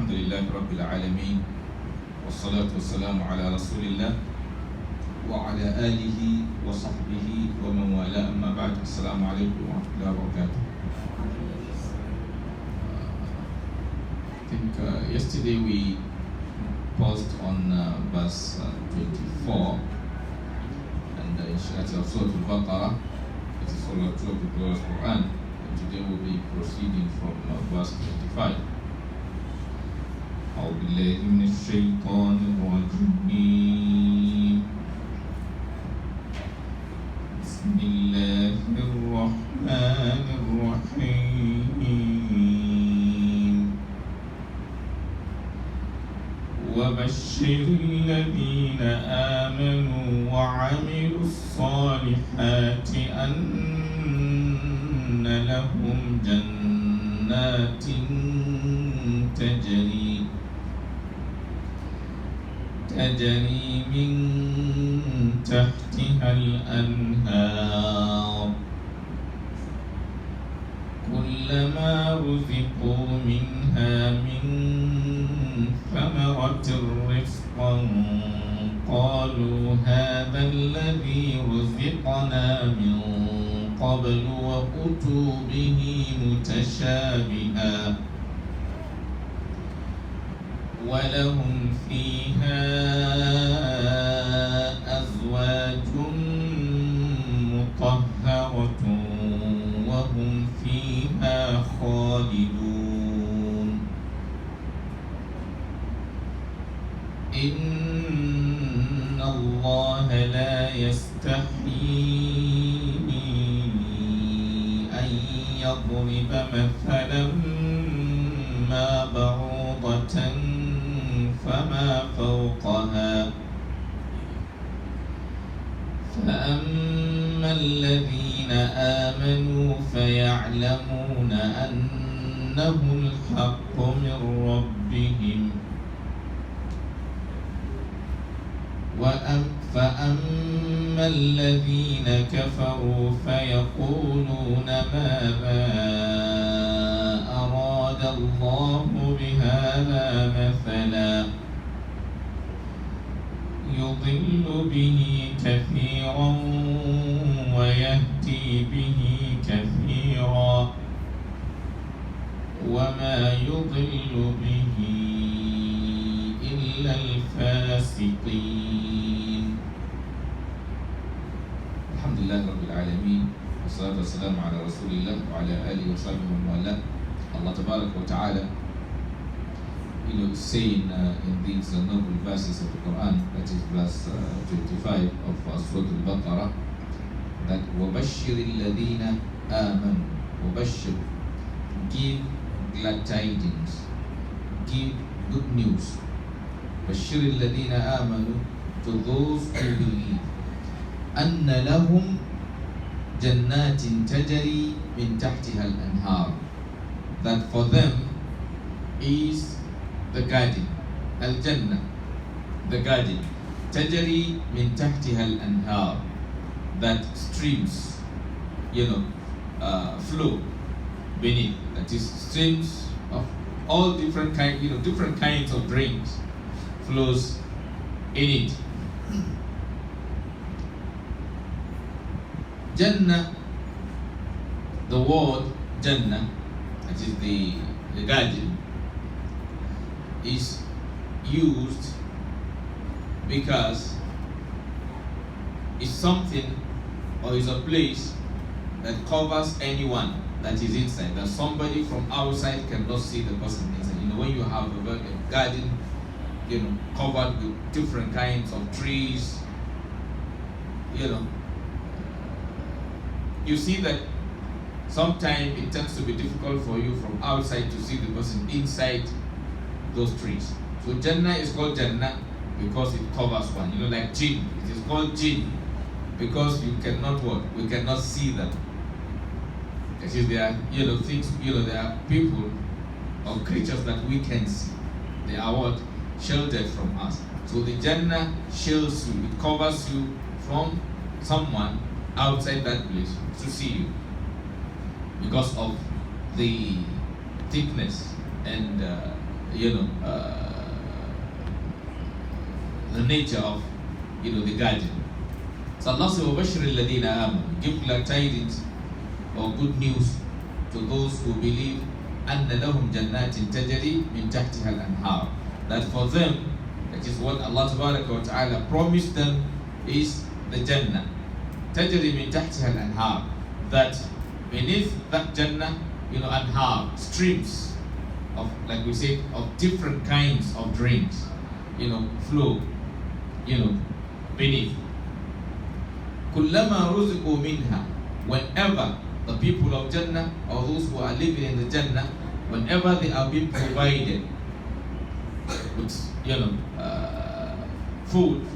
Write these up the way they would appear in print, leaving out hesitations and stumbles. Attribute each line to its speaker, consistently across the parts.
Speaker 1: الحمد لله رب العالمين والصلاة والسلام على رسول الله وعلى آله وصحبه ومن والاه أما بعد السلام عليكم ورحمة الله وبركاته. I think yesterday we paused on verse 24 and it's of Surah Al-Baqarah. It is Surah of the glorious Quran, and today we'll be proceeding from verse 25. أعوذ بالله من الشيطان الرجيم. بسم الله الرحمن الرحيم. وبشر الذين آمنوا وعملوا الصالحات أن لهم جنات تجري من تحتها الأنهار كلما رزقوا منها من ثمرة رزقا قالوا هذا الذي رزقنا من قبل وأتوا به متشابها ولهم فيها أزواج مطهرة وهم فيها خالدون. إن الله لا يستحيي أن يضرب مثلا ما بعوضة فما فوقها فأما الذين آمنوا فيعلمون أنه الحق من ربهم فأما الذين كفروا فيقولون ماذا أراد الله بهذا مثلا يضل به كثيرا ويهدي به كثيرا وما يضل به إلا الفاسقين. الحمد لله رب العالمين والصلاة والسلام على رسول الله وعلى آله وصحبه ومن والاه. Allah Tabarak wa Ta'ala, saying in these noble verses of the Quran, that is verse 25 of Surah Al-Baqarah, that وَبَشِّرِ الَّذِينَ آمَنُوا. وَبَشِّرْ, give glad tidings, give good news. بَشِّرِ الَّذِينَ آمَنُوا, to those who believe, أَنَّ لَهُمْ جَنَّاتٍ تَجْرِي مِنْ تَحْتِهَا الْأَنْهَارِ, that for them is the garden, al-Jannah, the garden, tajri min tahtiha al-anhar, that streams, flow beneath. That is, streams of all different different kinds of drinks flows in it. Jannah, the word Jannah, that is the garden, is used because it's something or is a place that covers anyone that is inside, that somebody from outside cannot see the person inside. When you have a garden, covered with different kinds of trees, you see that sometimes it tends to be difficult for you from outside to see the person inside those trees. So Jannah is called Jannah because it covers one. Like jinn, it is called jinn because you cannot we cannot see them. That is, there are things, there are people or creatures that we can see. They are sheltered from us. So the Jannah shields you, it covers you from someone outside that place to see you because of the thickness and you know, the nature of, the garden. So Allah says, وَبَشِّرِ الَّذِينَ آمَنُوا, give glad tidings or good news to those who believe, أَنَّ لَهُمْ جَنَّاتٍ تَجْرِي مِنْ تَحْتِهَا الْأَنْهَارُ, that for them, that is what Allah Tabaraka wa Ta'ala promised them, is the Jannah. تَجْرِي مِنْ تَحْتِهَا الْأَنْهَارُ, that beneath that Jannah, anhar, streams of, like we said, of different kinds of drinks, flow, beneath. كُلَّمَا رُزِقُوا مِنْهَا, whenever the people of Jannah, or those who are living in the Jannah, whenever they are being provided with, food,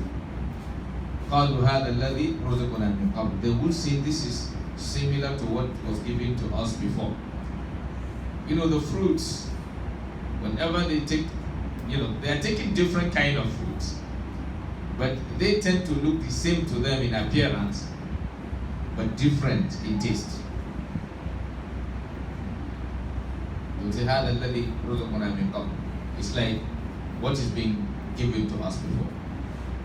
Speaker 1: قالوا هذا الذي رزقنا من قبل, they will say this is similar to what was given to us before. The fruits, whenever they take, they are taking different kind of fruits, but they tend to look the same to them in appearance, but different in taste. It's like what is being given to us before.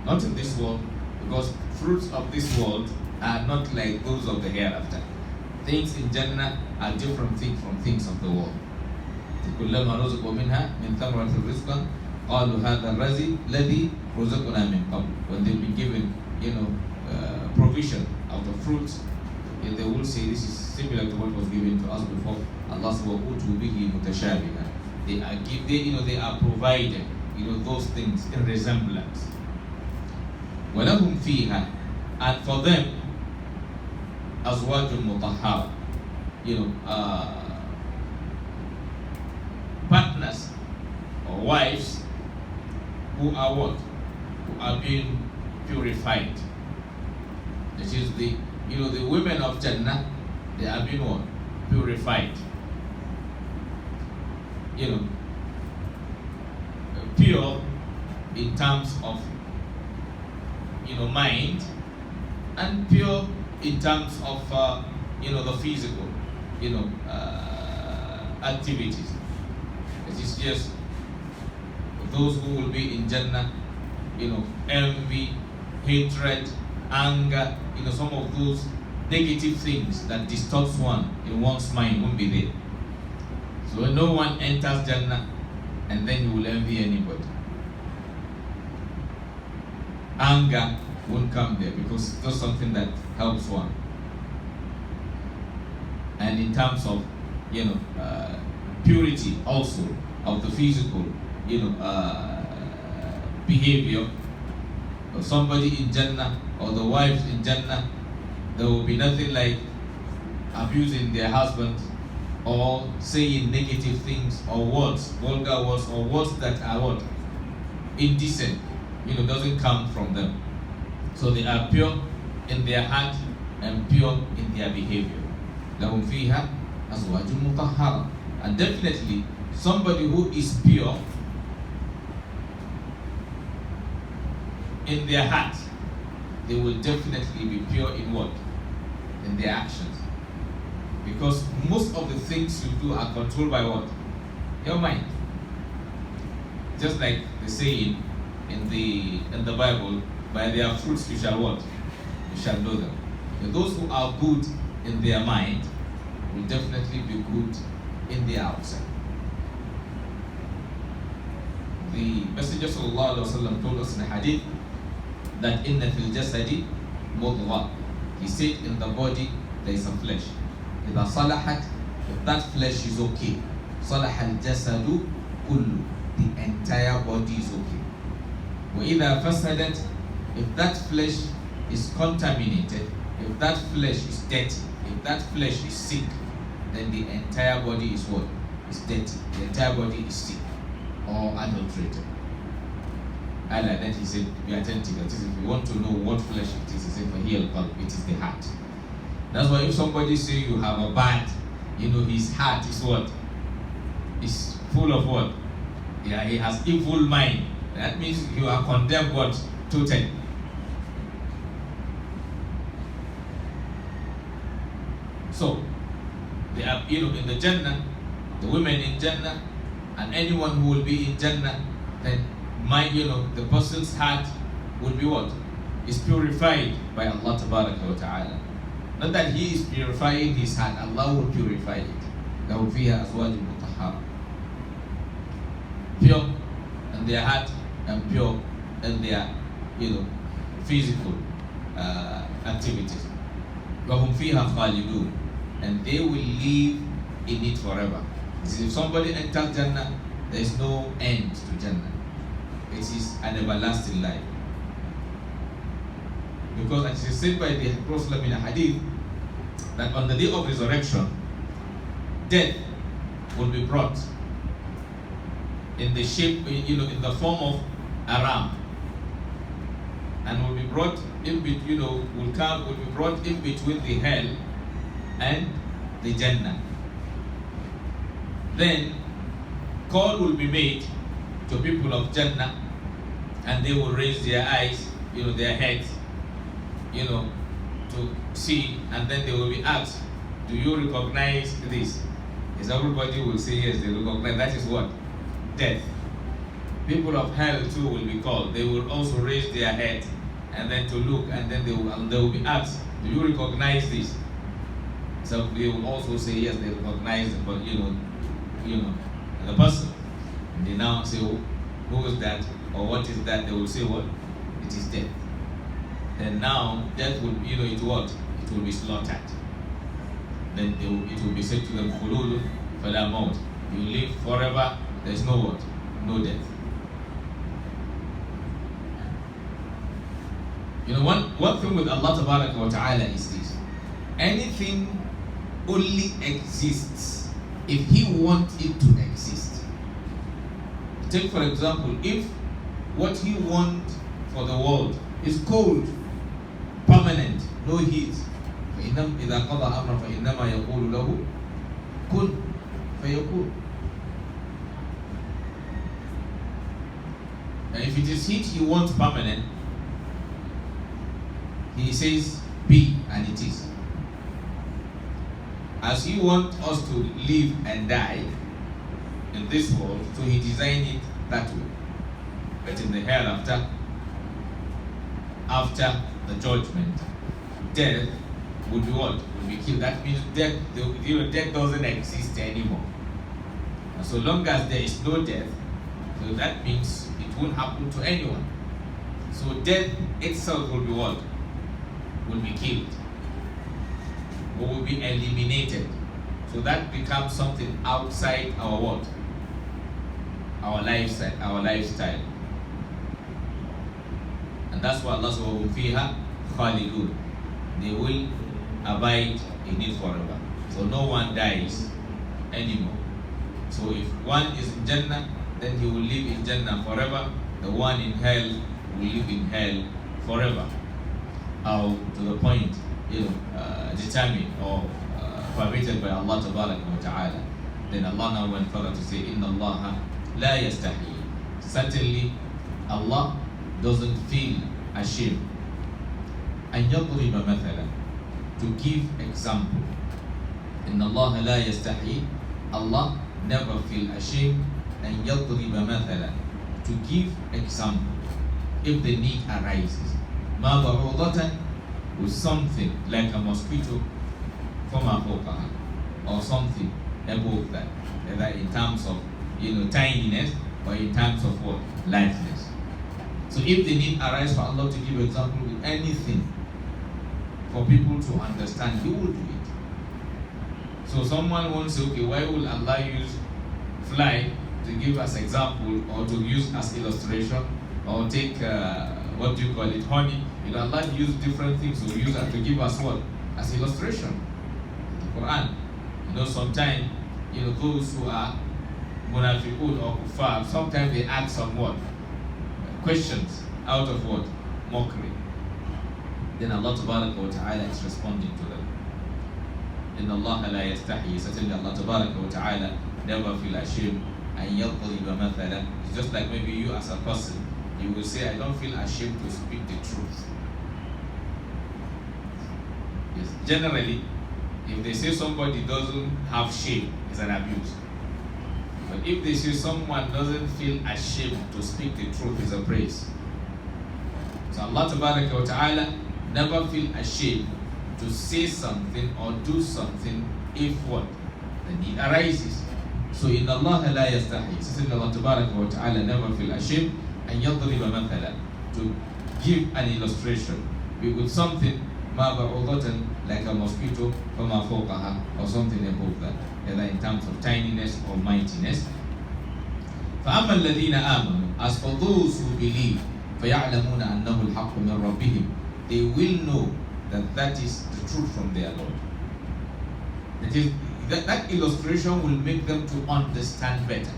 Speaker 1: Not in this world, because fruits of this world are not like those of the hereafter. Things in Jannah are different things from things of the world. كلما رزقوا منها من ثمرة رزقا قالوا هذا الذي رزقنا من قبل. When they'll be given, provision of the fruits, they will say this is similar to what was given to us before. Allah says وَأُوتُوا بِهِ مُتَشَابِهًا. They are provided, those things in resemblance. وَلَهُمْ فِيهَا, and for them أَزْوَاجٌ مُطَهَّرَةٌ, partners or wives who are what? Who are being purified. That is the women of Jannah, they are being what? Purified. Pure in terms of mind, and pure in terms of the physical activities. It is just those who will be in Jannah, envy, hatred, anger, some of those negative things that distorts one in one's mind won't be there. So no one enters Jannah and then he will envy anybody. Anger won't come there because it's not something that helps one. And in terms of purity also of the physical behavior of somebody in Jannah, or the wives in Jannah, there will be nothing like abusing their husbands or saying negative things or words, vulgar words, or words that are what? Indecent, doesn't come from them. So they are pure in their heart and pure in their behavior. لَهُمْ فِيهَا أَزْوَاجٌ مُطَهَّرَةٌ. And definitely somebody who is pure in their heart, they will definitely be pure in what? In their actions. Because most of the things you do are controlled by what? Your mind. Just like the saying in the Bible, by their fruits you shall what? You shall know them. And those who are good in their mind will definitely be good in their outside. The Messenger sallallahu alaihi wasallam told us in a hadith that inna fil jasadi mudghah. He said in the body there is a flesh. إذا صلحت, if that flesh is okay, صلح الجسد كله, the entire body is okay. وإذا فسدت, if that flesh is contaminated, if that flesh is dirty, if that flesh is sick, then the entire body is what? Is dirty. The entire body is sick or adulterated. And like that he said, be attentive. That is, if you want to know what flesh it is, he said, it is the heart. That's why if somebody say you have a bad, his heart is what? Is full of what? Yeah, he has evil mind. That means you are condemned what? Totally. So, they are, in the Jannah, the women in Jannah And anyone who will be in Jannah, then the person's heart will be what? Is purified by Allah Ta'ala. Not that he is purifying his heart, Allah will purify it. لَهُمْ فِيهَا أَزْوَاجٌ مُطَهَّرَةٌ. Pure in their heart and pure in their physical activities. وَهُمْ فِيهَا خَالِدُونَ. And they will live in it forever. If somebody enters Jannah, there is no end to Jannah. It is an everlasting life. Because as is said by the Prophet in a hadith, that on the day of resurrection, death will be brought in the shape, in the form of a ram, and will be brought in between, will be brought in between the hell and the Jannah. Then call will be made to people of Jannah, and they will raise their eyes, their heads, to see, and then they will be asked, do you recognize this? Yes, everybody will say yes, they recognize. That is what? Death. People of hell too will be called. They will also raise their head and then to look, and then they will be asked, do you recognize this? So they will also say yes, they recognize it, but the person. And they now say, oh, who is that? Or what is that? They will say what? It is death. Then now death will, it what? It will be slaughtered. Then it will be said to them, khuludun fala maut. You live forever, there is no what? No death. One thing with Allah Ta'ala is this. Anything only exists if He wants it to exist. Take for example, if what He wants for the world is cold, permanent, no heat, إذا قضى أمرا فإنما يقول له كن فيكون. And if it is heat He wants permanent, He says be, and it is. As He wants us to live and die in this world, so He designed it that way. But in the hereafter, after the judgment, death would be what? Would be killed. That means death doesn't exist anymore. And so long as there is no death, so that means it won't happen to anyone. So death itself will be what? Will be killed. Or will be eliminated. So that becomes something outside our what? Our lifestyle. And that's why Allah says, fiha khalidun. They will abide in it forever. So no one dies anymore. So if one is in Jannah, then he will live in Jannah forever. The one in hell will live in hell forever. Or to the point, determined or permitted by Allah Ta'ala. Then Allah now went further to say, Inna Allah la yastahi. Certainly, Allah doesn't feel ashamed. And yadriba mathala, to give example. Inna Allah la yastahi. Allah never feel ashamed. And yadriba mathala, to give example if the need arises. Ma ba'udatan, with something like a mosquito from a fawqaha, or something above that, whether in terms of tininess or in terms of what? Lightness. So if the need arises for Allah to give example with anything for people to understand, He will do it. So someone won't say, okay, why will Allah use fly to give us example, or to use as illustration, or take honey? Allah use different things to use that to give us what? As illustration. The Quran. Sometimes those who are munafiqun or kuffar, sometimes they ask some what? Questions out of what? Mockery. Then Allah Ta'ala is responding to them. Inna Allah la yastahi. Certainly Allah Ta'ala never feel ashamed. And yadriba mathala. It's just like maybe you as a person, you will say, I don't feel ashamed to speak the truth. Yes. Generally, if they say somebody doesn't have shame, it's an abuse. But if they say someone doesn't feel ashamed to speak the truth, is a praise. So Allah Ta'ala never feel ashamed to say something or do something if what? The need arises. So in Allah la yastahi. So Allah Ta'ala never feel ashamed and yadriba mathala, to give an illustration with something ma ba'udatan, like a mosquito, fama fawqaha, or something above that, either in terms of tininess or mightiness. فَأَمَّا الَّذِينَ آمَنُوا, as for those who believe, فَيَعْلَمُونَ أَنَّهُ الْحَقُّ مِنْ رَبِّهِمْ, they will know that that is the truth from their Lord. That is, that illustration will make them to understand better.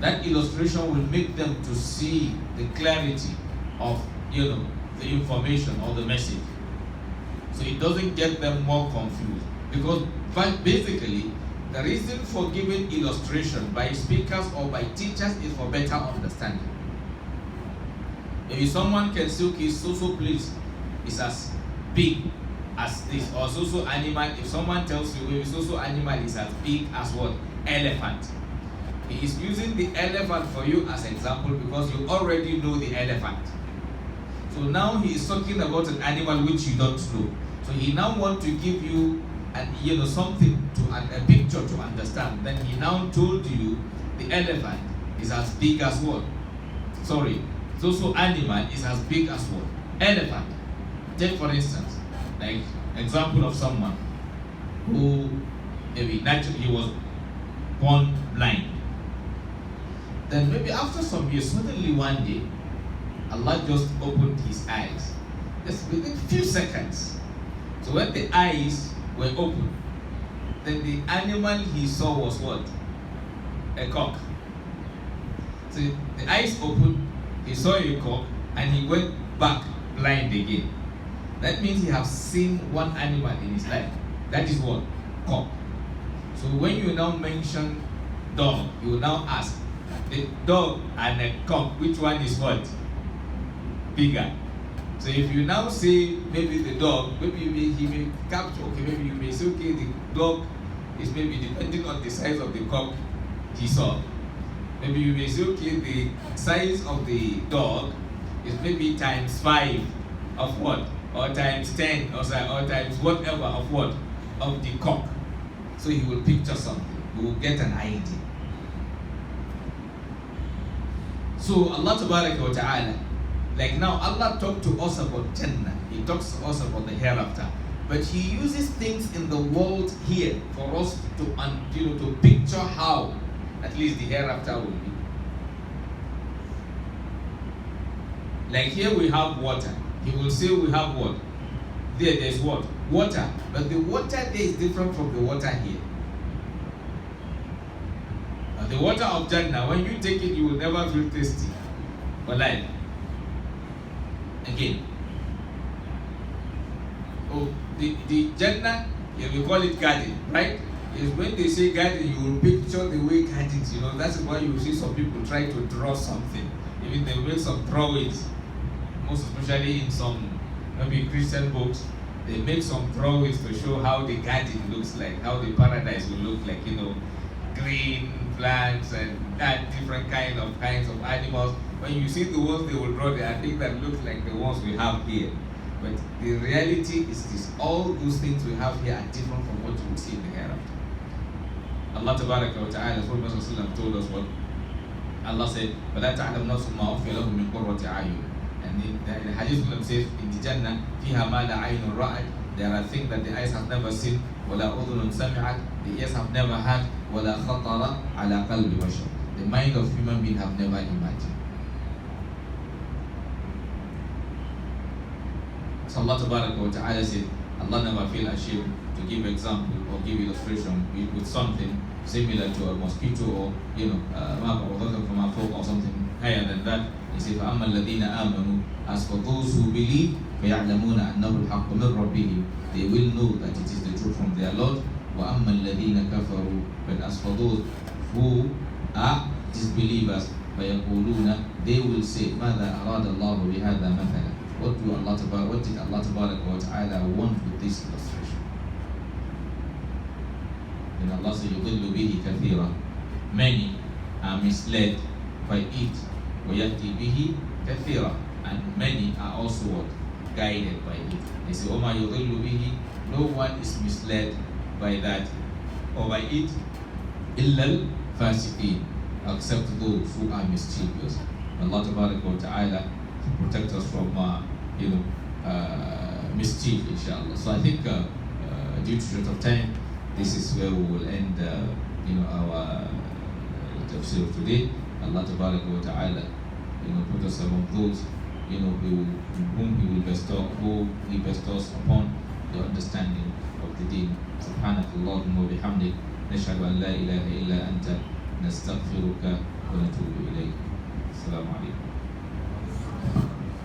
Speaker 1: That illustration will make them to see the clarity of, the information or the message. So it doesn't get them more confused. Because basically, the reason for giving illustration by speakers or by teachers is for better understanding. If someone can say, okay, so place is as big as this, or so animal, if someone tells you, maybe so animal is as big as what? Elephant. He is using the elephant for you as example because you already know the elephant. So now he is talking about an animal which you don't know. So he now wants to give you something a picture to understand. Then he now told you the elephant is as big as what? Sorry, so animal is as big as what? Elephant. Take for instance, like example of someone who maybe naturally he was born blind. Then maybe after some years, suddenly one day, Allah just opened his eyes, just within few seconds. So when the eyes were open, then the animal he saw was what? A cock. So the eyes opened, he saw a cock, and he went back blind again. That means he has seen one animal in his life. That is what? Cock. So when you now mention dog, you will now ask, the dog and a cock, which one is what? Bigger. So if you now say maybe the dog, maybe he may capture, okay, maybe you may say, okay, the dog is maybe depending on the size of the cock he saw. Maybe you may say, okay, the size of the dog is maybe times 5 of what? Or times 10 or times whatever of what? Of the cock. So he will picture something. He will get an idea. So Allah Ta'ala, like now Allah talked to us about Jannah. He talks to us about the hereafter. But He uses things in the world here for us to picture how at least the hereafter will be. Like here we have water. He will say we have what? There's what? Water. But the water there is different from the water here. The water of Jannah, when you take it, you will never feel thirsty for life. Again. Oh, the Jannah, we call it garden, right? Is when they say garden, you will picture the way gardens, that's why you see some people try to draw something. Even they make some drawings, most especially in some maybe Christian books, they make some drawings to show how the garden looks like, how the paradise will look like, green plants and different kinds of animals. When you see the ones they will draw there, I think that looks like the ones we have here. But the reality is this: all those things we have here are different from what you will see in the hereafter. Allah Ta'ala told us what Allah said, وَلَا تَعْلَمْ نَفْسٌ مَا أُخْفِيَ لَهُم مِّن قُرَّةِ أَعْيُنٍ. And the hadith says in the Jannah, فِيهَا مَا لَا عَيْنٌ رَأَتْ, there are things that the eyes have never seen, وَلَا أُذُنٌ سَمِعَتْ, the ears have never heard, وَلَا خَطَرَ عَلَى قَلْبِ بَشَرٍ, the mind of human being have never imagined. So Allah Ta'ala said, Allah never feel ashamed to give example or give illustration with something similar to a mosquito or or something higher than that. He said, فَأَمَّا الَّذِينَ آمَنُوا, as for those who believe, فَيَعْلَمُونَ أَنَّهُ الْحَقُّ مِنْ رَبِّهِمْ, they will know that it is the truth from their Lord. وَأَمَّا الَّذِينَ كَفَرُوا, but as for those who are disbelievers, فَيَقُولُونَ, they will say, مَاذَا أَرَادَ اللَّهُ بِهَذَا مَثَلًا, what did Allah Ta'ala want with this illustration? And Allah says, يُضِلُّ بِهِ كَثِيرًا, many are misled by it. وَيَأْتِي بِهِ كَثِيرًا, and many are also what? Guided by it. They say, وَمَا يُضِلُّ بِهِ, no one is misled by that or by it, إِلَّا الْفَاسِقِينَ, except those who are mischievous. Allah Ta'ala protect us from mischief, inshallah. So I think due to short of time, this is where we will end our tafsir today. Allah Ta'ala put us among those whom He will bestow, who He bestows upon the understanding of the deen. Subhanakallahumma wa bihamdik, nashhadu an la ilaha illa anta, nastaghfiruka wa natubu ilayk. Assalamu alaikum.